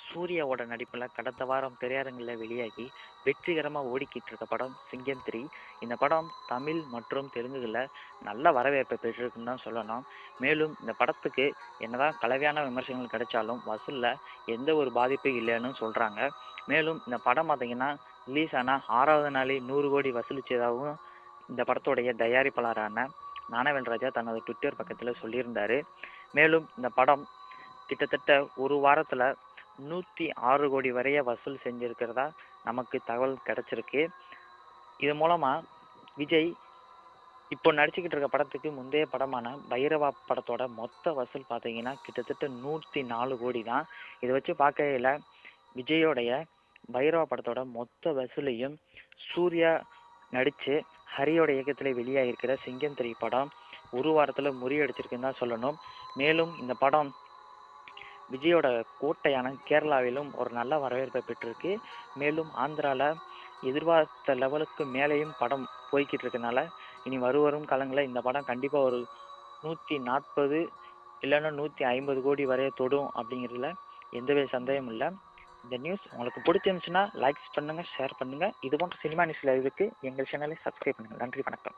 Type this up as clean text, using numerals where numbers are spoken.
சூர்யாவோட நடிப்பில் கடந்த வாரம் திரையரங்கில் வெளியாகி வெற்றிகரமாக ஓடிக்கிட்டு இருக்க படம் சிங்கம் 3. இந்த படம் தமிழ் மற்றும் தெலுங்குகளில் நல்ல வரவேற்பை பெற்றிருக்குன்னு தான் சொல்லணும். மேலும் இந்த படத்துக்கு என்னதான் கலவையான விமர்சனங்கள் கிடைச்சாலும் வசூலில் எந்த ஒரு பாதிப்பும் இல்லைன்னு சொல்கிறாங்க. மேலும் இந்த படம் பார்த்தீங்கன்னா ரிலீஸ் ஆனால் 6வது நாளே 100 கோடி வசூலிச்சதாகவும் இந்த படத்துடைய தயாரிப்பாளரான ஞானவேல் ராஜா தனது ட்விட்டர் பக்கத்தில் சொல்லியிருந்தார். மேலும் இந்த படம் கிட்டத்தட்ட ஒரு வாரத்தில் 106 கோடி வரைய வசூல் செஞ்சிருக்கிறதா நமக்கு தகவல் கிடைச்சிருக்கு. இது மூலமாக விஜய் இப்போ நடிச்சுக்கிட்டு இருக்க படத்துக்கு முந்தைய படமான பைரவா படத்தோட மொத்த வசூல் பார்த்தீங்கன்னா கிட்டத்தட்ட 104 கோடி தான். இதை வச்சு பார்க்கையில் விஜயோடைய பைரவா படத்தோட மொத்த வசூலையும் சூர்யா நடித்து ஹரியோட இயக்கத்தில் வெளியாகிருக்கிற சிங்கம் 3 படம் ஒரு வாரத்தில் முறியடிச்சிருக்குன்னு தான் சொல்லணும். மேலும் இந்த படம் விஜயோட கோட்டையான கேரளாவிலும் ஒரு நல்ல வரவேற்பை பெற்றிருக்கு. மேலும் ஆந்திராவில் எதிர்பார்த்த லெவலுக்கு மேலேயும் படம் போய்கிட்டு இருக்கனால இனி வரும் காலங்களில் இந்த படம் கண்டிப்பாக ஒரு 140 இல்லைன்னா 150 கோடி வரைய தொடும் அப்படிங்கிறதுல எந்தவித சந்தேகமும் இல்லை. இந்த நியூஸ் உங்களுக்கு பிடிச்சிருந்துச்சுன்னா லைக்ஸ் பண்ணுங்கள், ஷேர் பண்ணுங்கள். இது போன்ற சினிமா நியூஸில் இதுக்கு எங்கள் சேனலை சப்ஸ்கிரைப் பண்ணுங்கள். நன்றி, வணக்கம்.